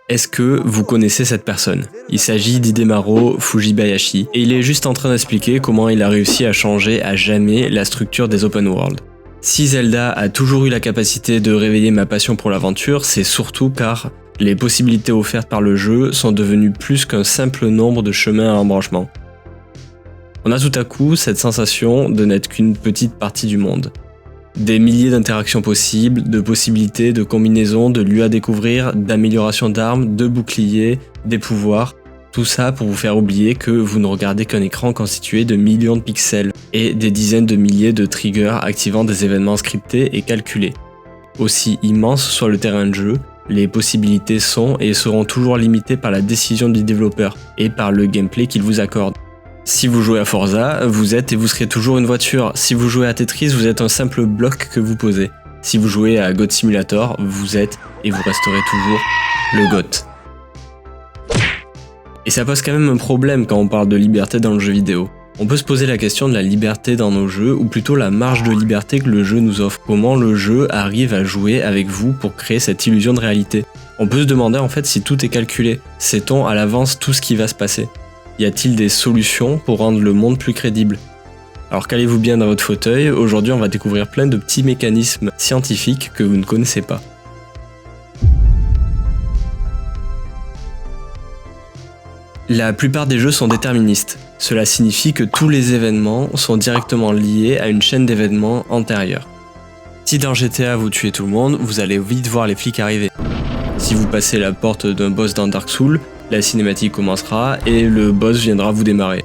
Est-ce que vous connaissez cette personne? Il s'agit d'Hidemaru Fujibayashi, et il est juste en train d'expliquer comment il a réussi à changer à jamais la structure des open world. Si Zelda a toujours eu la capacité de réveiller ma passion pour l'aventure, c'est surtout car les possibilités offertes par le jeu sont devenues plus qu'un simple nombre de chemins à embranchement. On a tout à coup cette sensation de n'être qu'une petite partie du monde. Des milliers d'interactions possibles, de possibilités, de combinaisons, de lieux à découvrir, d'améliorations d'armes, de boucliers, des pouvoirs. Tout ça pour vous faire oublier que vous ne regardez qu'un écran constitué de millions de pixels et des dizaines de milliers de triggers activant des événements scriptés et calculés. Aussi immense soit le terrain de jeu, les possibilités sont et seront toujours limitées par la décision du développeur et par le gameplay qu'il vous accorde. Si vous jouez à Forza, vous êtes et vous serez toujours une voiture. Si vous jouez à Tetris, vous êtes un simple bloc que vous posez. Si vous jouez à God Simulator, vous êtes et vous resterez toujours le GOAT. Et ça pose quand même un problème quand on parle de liberté dans le jeu vidéo. On peut se poser la question de la liberté dans nos jeux, ou plutôt la marge de liberté que le jeu nous offre. Comment le jeu arrive à jouer avec vous pour créer cette illusion de réalité? On peut se demander en fait si tout est calculé. Sait-on à l'avance tout ce qui va se passer? Y a-t-il des solutions pour rendre le monde plus crédible? Alors calez-vous bien dans votre fauteuil, aujourd'hui on va découvrir plein de petits mécanismes scientifiques que vous ne connaissez pas. La plupart des jeux sont déterministes. Cela signifie que tous les événements sont directement liés à une chaîne d'événements antérieure. Si dans GTA vous tuez tout le monde, vous allez vite voir les flics arriver. Si vous passez la porte d'un boss dans Dark Souls, la cinématique commencera et le boss viendra vous démarrer.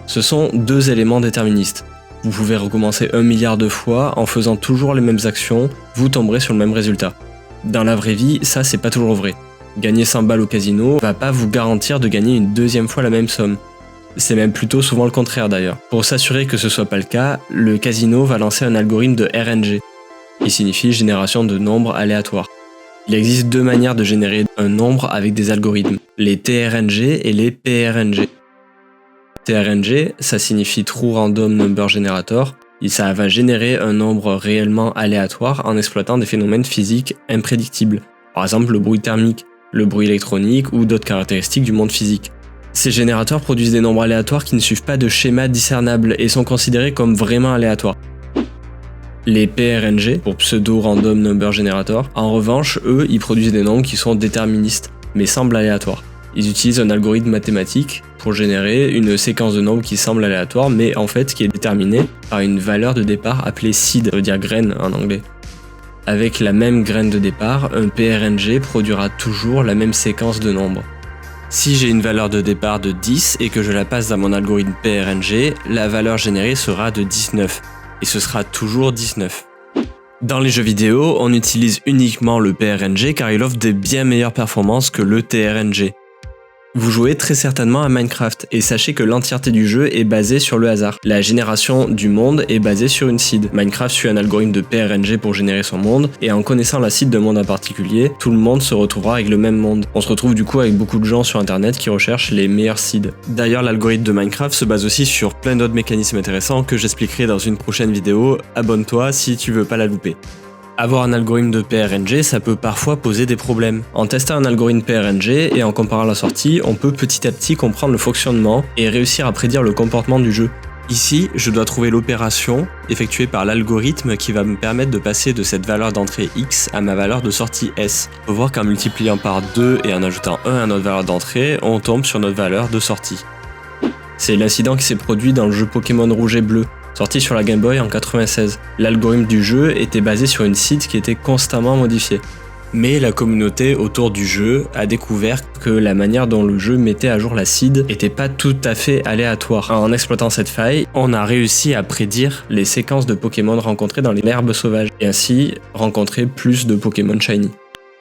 Ce sont deux éléments déterministes. Vous pouvez recommencer 1 milliard de fois en faisant toujours les mêmes actions, vous tomberez sur le même résultat. Dans la vraie vie, ça c'est pas toujours vrai. Gagner 100 balles au casino va pas vous garantir de gagner une deuxième fois la même somme. C'est même plutôt souvent le contraire d'ailleurs. Pour s'assurer que ce soit pas le cas, le casino va lancer un algorithme de RNG, qui signifie génération de nombres aléatoires. Il existe deux manières de générer un nombre avec des algorithmes, les TRNG et les PRNG. TRNG, ça signifie True Random Number Generator, et ça va générer un nombre réellement aléatoire en exploitant des phénomènes physiques imprédictibles, par exemple le bruit thermique, le bruit électronique ou d'autres caractéristiques du monde physique. Ces générateurs produisent des nombres aléatoires qui ne suivent pas de schéma discernable et sont considérés comme vraiment aléatoires. Les PRNG, pour Pseudo Random Number Generator, en revanche, eux, ils produisent des nombres qui sont déterministes, mais semblent aléatoires. Ils utilisent un algorithme mathématique pour générer une séquence de nombres qui semble aléatoire, mais en fait qui est déterminée par une valeur de départ appelée seed, ça veut dire graine en anglais. Avec la même graine de départ, un PRNG produira toujours la même séquence de nombres. Si j'ai une valeur de départ de 10 et que je la passe dans mon algorithme PRNG, la valeur générée sera de 19. Et ce sera toujours 19. Dans les jeux vidéo, on utilise uniquement le PRNG car il offre des bien meilleures performances que le TRNG. Vous jouez très certainement à Minecraft et sachez que l'entièreté du jeu est basée sur le hasard. La génération du monde est basée sur une seed. Minecraft suit un algorithme de PRNG pour générer son monde et en connaissant la seed d'un monde en particulier, tout le monde se retrouvera avec le même monde. On se retrouve du coup avec beaucoup de gens sur internet qui recherchent les meilleures seeds. D'ailleurs, l'algorithme de Minecraft se base aussi sur plein d'autres mécanismes intéressants que j'expliquerai dans une prochaine vidéo. Abonne-toi si tu veux pas la louper. Avoir un algorithme de PRNG, ça peut parfois poser des problèmes. En testant un algorithme PRNG et en comparant la sortie, on peut petit à petit comprendre le fonctionnement et réussir à prédire le comportement du jeu. Ici, je dois trouver l'opération effectuée par l'algorithme qui va me permettre de passer de cette valeur d'entrée X à ma valeur de sortie S. On peut voir qu'en multipliant par 2 et en ajoutant 1 à notre valeur d'entrée, on tombe sur notre valeur de sortie. C'est l'incident qui s'est produit dans le jeu Pokémon Rouge et Bleu, sorti sur la Game Boy en 96. L'algorithme du jeu était basé sur une seed qui était constamment modifiée. Mais la communauté autour du jeu a découvert que la manière dont le jeu mettait à jour la seed n'était pas tout à fait aléatoire. En exploitant cette faille, on a réussi à prédire les séquences de Pokémon rencontrées dans les herbes sauvages et ainsi rencontrer plus de Pokémon Shiny.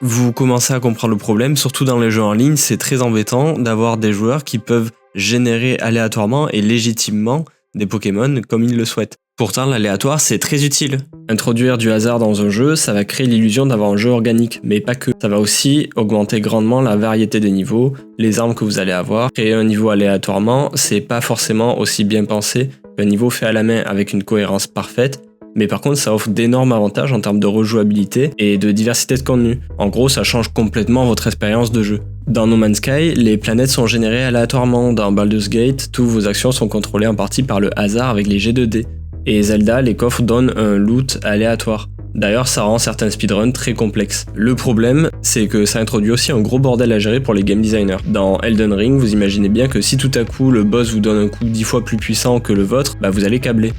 Vous commencez à comprendre le problème, surtout dans les jeux en ligne, c'est très embêtant d'avoir des joueurs qui peuvent générer aléatoirement et légitimement des Pokémon comme ils le souhaitent. Pourtant, l'aléatoire, c'est très utile. Introduire du hasard dans un jeu, ça va créer l'illusion d'avoir un jeu organique, mais pas que. Ça va aussi augmenter grandement la variété des niveaux, les armes que vous allez avoir. Créer un niveau aléatoirement, c'est pas forcément aussi bien pensé qu'un niveau fait à la main avec une cohérence parfaite, Mais par contre, ça offre d'énormes avantages en termes de rejouabilité et de diversité de contenu. En gros, ça change complètement votre expérience de jeu. Dans No Man's Sky, les planètes sont générées aléatoirement. Dans Baldur's Gate, toutes vos actions sont contrôlées en partie par le hasard avec les jets de dés. Et Zelda, les coffres donnent un loot aléatoire. D'ailleurs, ça rend certains speedruns très complexes. Le problème, c'est que ça introduit aussi un gros bordel à gérer pour les game designers. Dans Elden Ring, vous imaginez bien que si tout à coup le boss vous donne un coup 10 fois plus puissant que le vôtre, vous allez câbler.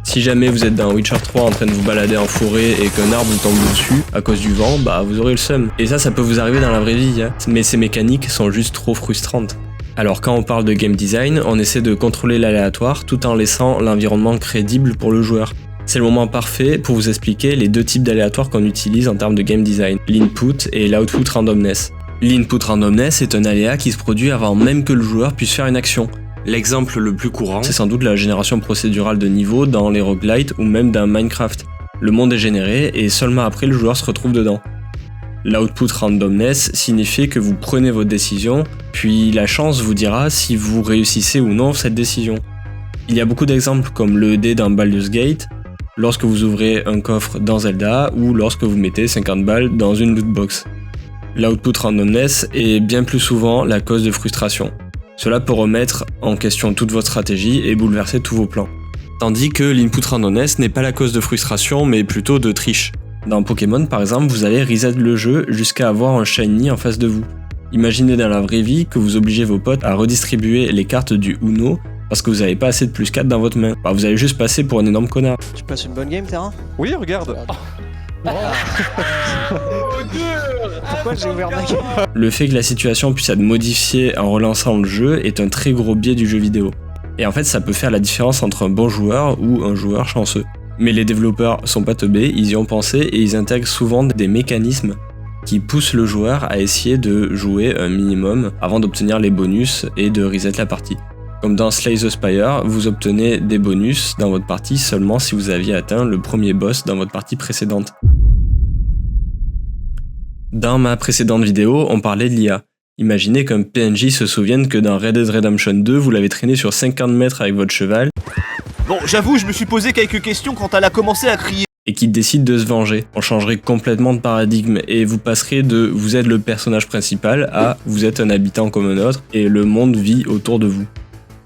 Si jamais vous êtes dans Witcher 3 en train de vous balader en forêt et qu'un arbre vous tombe dessus à cause du vent, vous aurez le seum. Et ça peut vous arriver dans la vraie vie, mais ces mécaniques sont juste trop frustrantes. Alors quand on parle de game design, on essaie de contrôler l'aléatoire tout en laissant l'environnement crédible pour le joueur. C'est le moment parfait pour vous expliquer les deux types d'aléatoires qu'on utilise en termes de game design, l'input et l'output randomness. L'input randomness est un aléa qui se produit avant même que le joueur puisse faire une action. L'exemple le plus courant, c'est sans doute la génération procédurale de niveaux dans les roguelites ou même dans Minecraft. Le monde est généré et seulement après le joueur se retrouve dedans. L'output randomness signifie que vous prenez votre décision, puis la chance vous dira si vous réussissez ou non cette décision. Il y a beaucoup d'exemples comme le dé dans Baldur's Gate, lorsque vous ouvrez un coffre dans Zelda ou lorsque vous mettez 50 balles dans une lootbox. L'output randomness est bien plus souvent la cause de frustration. Cela peut remettre en question toute votre stratégie et bouleverser tous vos plans. Tandis que l'input randomness n'est pas la cause de frustration mais plutôt de triche. Dans Pokémon par exemple, vous allez reset le jeu jusqu'à avoir un shiny en face de vous. Imaginez dans la vraie vie que vous obligez vos potes à redistribuer les cartes du Uno parce que vous n'avez pas assez de plus 4 dans votre main. Vous allez juste passer pour un énorme connard. Tu passes une bonne game, Terrain ? Oui, regarde. Pourquoi j'ai ouvert ma game ? Le fait que la situation puisse être modifiée en relançant le jeu est un très gros biais du jeu vidéo. Et en fait, ça peut faire la différence entre un bon joueur ou un joueur chanceux. Mais les développeurs sont pas teubés, ils y ont pensé et ils intègrent souvent des mécanismes qui poussent le joueur à essayer de jouer un minimum avant d'obtenir les bonus et de reset la partie. Comme dans Slay the Spire, vous obtenez des bonus dans votre partie seulement si vous aviez atteint le premier boss dans votre partie précédente. Dans ma précédente vidéo, on parlait de l'IA. Imaginez qu'un PNJ se souvienne que dans Red Dead Redemption 2, vous l'avez traîné sur 50 mètres avec votre cheval. Bon, j'avoue, je me suis posé quelques questions quand elle a commencé à crier. Et qu'il décide de se venger. On changerait complètement de paradigme et vous passerez de vous êtes le personnage principal à vous êtes un habitant comme un autre et le monde vit autour de vous.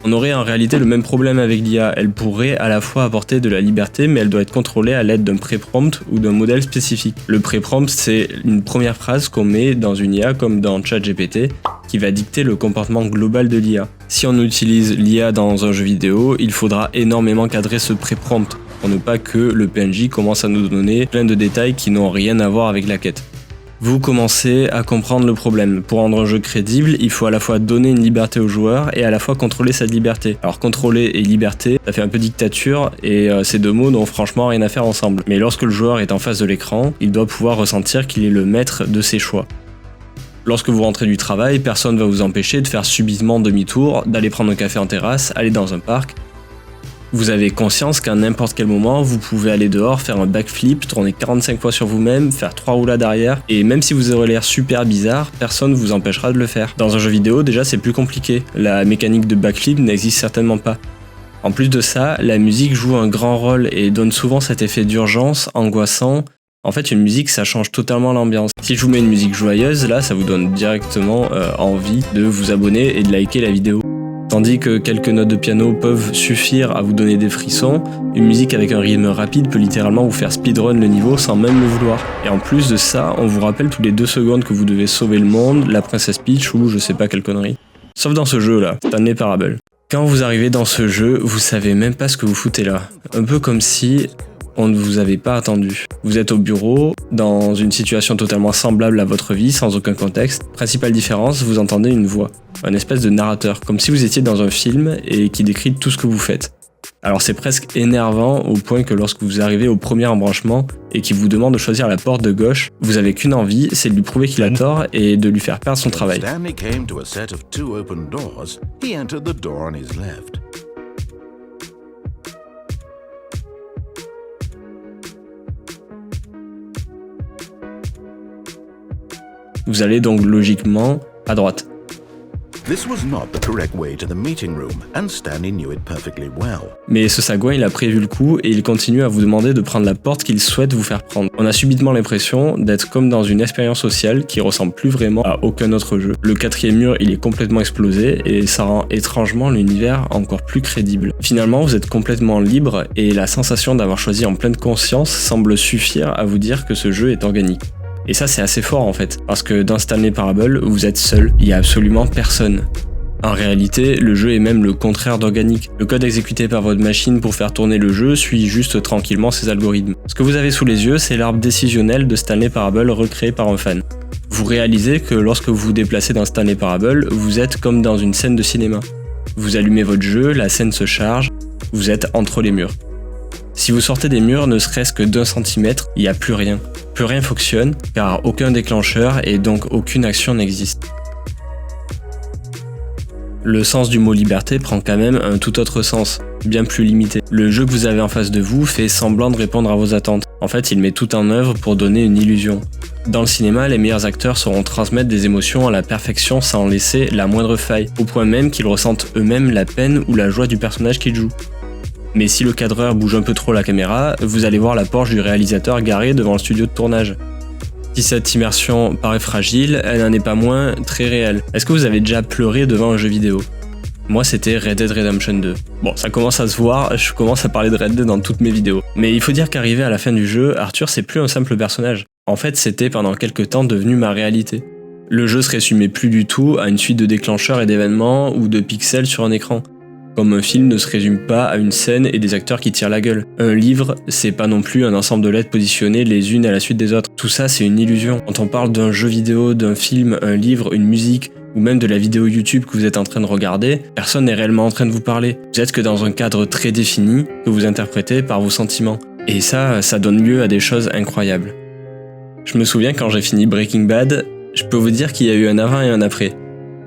On aurait en réalité le même problème avec l'IA, elle pourrait à la fois apporter de la liberté mais elle doit être contrôlée à l'aide d'un pré-prompt ou d'un modèle spécifique. Le pré-prompt c'est une première phrase qu'on met dans une IA comme dans ChatGPT qui va dicter le comportement global de l'IA. Si on utilise l'IA dans un jeu vidéo, il faudra énormément cadrer ce pré-prompt pour ne pas que le PNJ commence à nous donner plein de détails qui n'ont rien à voir avec la quête. Vous commencez à comprendre le problème. Pour rendre un jeu crédible, il faut à la fois donner une liberté au joueur et à la fois contrôler cette liberté. Alors contrôler et liberté, ça fait un peu dictature et ces deux mots n'ont franchement rien à faire ensemble. Mais lorsque le joueur est en face de l'écran, il doit pouvoir ressentir qu'il est le maître de ses choix. Lorsque vous rentrez du travail, personne ne va vous empêcher de faire subitement demi-tour, d'aller prendre un café en terrasse, aller dans un parc. Vous avez conscience qu'à n'importe quel moment, vous pouvez aller dehors, faire un backflip, tourner 45 fois sur vous-même, faire 3 roulades arrière, et même si vous aurez l'air super bizarre, personne ne vous empêchera de le faire. Dans un jeu vidéo, déjà c'est plus compliqué, la mécanique de backflip n'existe certainement pas. En plus de ça, la musique joue un grand rôle et donne souvent cet effet d'urgence, angoissant. En fait, une musique, ça change totalement l'ambiance. Si je vous mets une musique joyeuse, là, ça vous donne directement envie de vous abonner et de liker la vidéo. Tandis que quelques notes de piano peuvent suffire à vous donner des frissons, une musique avec un rythme rapide peut littéralement vous faire speedrun le niveau sans même le vouloir. Et en plus de ça, on vous rappelle tous les 2 secondes que vous devez sauver le monde, la princesse Peach ou je sais pas quelle connerie. Sauf dans ce jeu là, Stanley Parable. Quand vous arrivez dans ce jeu, vous savez même pas ce que vous foutez là. Un peu comme si on ne vous avait pas attendu. Vous êtes au bureau, dans une situation totalement semblable à votre vie, sans aucun contexte. Principale différence, vous entendez une voix, un espèce de narrateur, comme si vous étiez dans un film et qui décrit tout ce que vous faites. Alors c'est presque énervant au point que lorsque vous arrivez au premier embranchement et qu'il vous demande de choisir la porte de gauche, vous avez qu'une envie, c'est de lui prouver qu'il a tort et de lui faire perdre son travail. Stanley came to a set of 2 open doors. He entered the door on his left. Vous allez donc logiquement à droite. This was not the correct way to the meeting room, and Stanley knew it perfectly well. Mais ce sagouin, il a prévu le coup et il continue à vous demander de prendre la porte qu'il souhaite vous faire prendre. On a subitement l'impression d'être comme dans une expérience sociale qui ressemble plus vraiment à aucun autre jeu. Le 4e mur, il est complètement explosé et ça rend étrangement l'univers encore plus crédible. Finalement, vous êtes complètement libre et la sensation d'avoir choisi en pleine conscience semble suffire à vous dire que ce jeu est organique. Et ça, c'est assez fort en fait, parce que dans Stanley Parable, vous êtes seul, il n'y a absolument personne. En réalité, le jeu est même le contraire d'organique. Le code exécuté par votre machine pour faire tourner le jeu suit juste tranquillement ses algorithmes. Ce que vous avez sous les yeux, c'est l'arbre décisionnel de Stanley Parable recréé par un fan. Vous réalisez que lorsque vous vous déplacez dans Stanley Parable, vous êtes comme dans une scène de cinéma. Vous allumez votre jeu, la scène se charge, vous êtes entre les murs. Si vous sortez des murs ne serait-ce que d'1 centimètre, il n'y a plus rien. Plus rien fonctionne, car aucun déclencheur et donc aucune action n'existe. Le sens du mot liberté prend quand même un tout autre sens, bien plus limité. Le jeu que vous avez en face de vous fait semblant de répondre à vos attentes. En fait, il met tout en œuvre pour donner une illusion. Dans le cinéma, les meilleurs acteurs sauront transmettre des émotions à la perfection sans laisser la moindre faille, au point même qu'ils ressentent eux-mêmes la peine ou la joie du personnage qu'ils jouent. Mais si le cadreur bouge un peu trop la caméra, vous allez voir la Porsche du réalisateur garée devant le studio de tournage. Si cette immersion paraît fragile, elle n'en est pas moins très réelle. Est-ce que vous avez déjà pleuré devant un jeu vidéo ? Moi, c'était Red Dead Redemption 2. Bon, ça commence à se voir, je commence à parler de Red Dead dans toutes mes vidéos. Mais il faut dire qu'arrivé à la fin du jeu, Arthur c'est plus un simple personnage. En fait, c'était pendant quelques temps devenu ma réalité. Le jeu se résumait plus du tout à une suite de déclencheurs et d'événements ou de pixels sur un écran. Comme un film ne se résume pas à une scène et des acteurs qui tirent la gueule. Un livre, c'est pas non plus un ensemble de lettres positionnées les unes à la suite des autres. Tout ça, c'est une illusion. Quand on parle d'un jeu vidéo, d'un film, un livre, une musique, ou même de la vidéo YouTube que vous êtes en train de regarder, personne n'est réellement en train de vous parler. Vous êtes que dans un cadre très défini que vous interprétez par vos sentiments. Et ça donne lieu à des choses incroyables. Je me souviens quand j'ai fini Breaking Bad, je peux vous dire qu'il y a eu un avant et un après.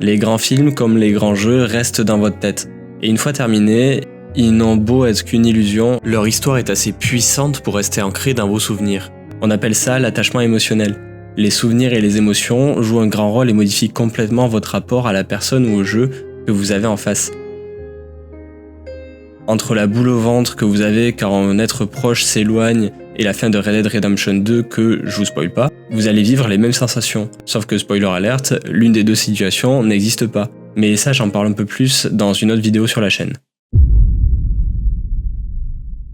Les grands films comme les grands jeux restent dans votre tête. Et une fois terminés, ils n'ont beau être qu'une illusion, leur histoire est assez puissante pour rester ancrée dans vos souvenirs. On appelle ça l'attachement émotionnel. Les souvenirs et les émotions jouent un grand rôle et modifient complètement votre rapport à la personne ou au jeu que vous avez en face. Entre la boule au ventre que vous avez quand un être proche s'éloigne et la fin de Red Dead Redemption 2 que, je vous spoil pas, vous allez vivre les mêmes sensations. Sauf que, spoiler alert, l'une des deux situations n'existe pas. Mais ça, j'en parle un peu plus dans une autre vidéo sur la chaîne.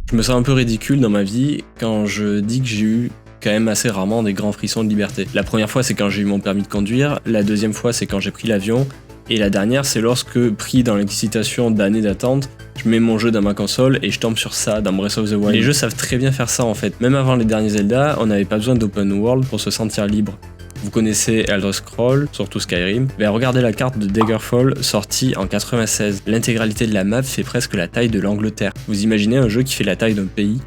Je me sens un peu ridicule dans ma vie quand je dis que j'ai eu quand même assez rarement des grands frissons de liberté. La première fois, c'est quand j'ai eu mon permis de conduire, la deuxième fois, c'est quand j'ai pris l'avion, et la dernière, c'est lorsque, pris dans l'excitation d'années d'attente, je mets mon jeu dans ma console et je tombe sur ça dans Breath of the Wild. Les jeux savent très bien faire ça en fait. Même avant les derniers Zelda, on n'avait pas besoin d'open world pour se sentir libre. Vous connaissez Elder Scrolls, surtout Skyrim, mais regardez la carte de Daggerfall sortie en 96. L'intégralité de la map fait presque la taille de l'Angleterre. Vous imaginez un jeu qui fait la taille d'un pays ?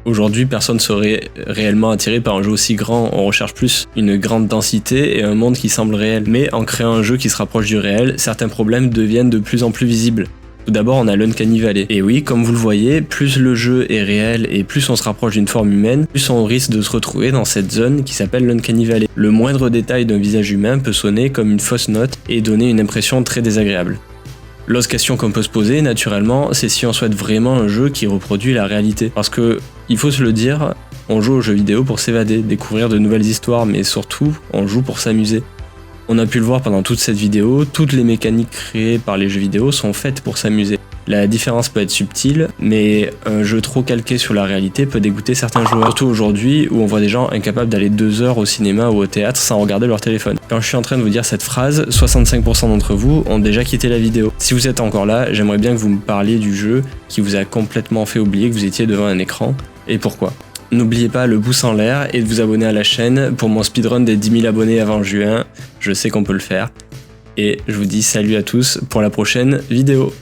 Aujourd'hui, personne ne serait réellement attiré par un jeu aussi grand, on recherche plus une grande densité et un monde qui semble réel. Mais en créant un jeu qui se rapproche du réel, certains problèmes deviennent de plus en plus visibles. Tout d'abord, on a l'Uncanny Valley. Et oui, comme vous le voyez, plus le jeu est réel et plus on se rapproche d'une forme humaine, plus on risque de se retrouver dans cette zone qui s'appelle l'Uncanny Valley. Le moindre détail d'un visage humain peut sonner comme une fausse note et donner une impression très désagréable. L'autre question qu'on peut se poser, naturellement, c'est si on souhaite vraiment un jeu qui reproduit la réalité. Parce que, il faut se le dire, on joue aux jeux vidéo pour s'évader, découvrir de nouvelles histoires, mais surtout, on joue pour s'amuser. On a pu le voir pendant toute cette vidéo, toutes les mécaniques créées par les jeux vidéo sont faites pour s'amuser. La différence peut être subtile, mais un jeu trop calqué sur la réalité peut dégoûter certains joueurs. Surtout aujourd'hui, où on voit des gens incapables d'aller 2 heures au cinéma ou au théâtre sans regarder leur téléphone. Quand je suis en train de vous dire cette phrase, 65% d'entre vous ont déjà quitté la vidéo. Si vous êtes encore là, j'aimerais bien que vous me parliez du jeu qui vous a complètement fait oublier que vous étiez devant un écran, et pourquoi. N'oubliez pas le pouce en l'air et de vous abonner à la chaîne pour mon speedrun des 10 000 abonnés avant juin, je sais qu'on peut le faire. Et je vous dis salut à tous pour la prochaine vidéo.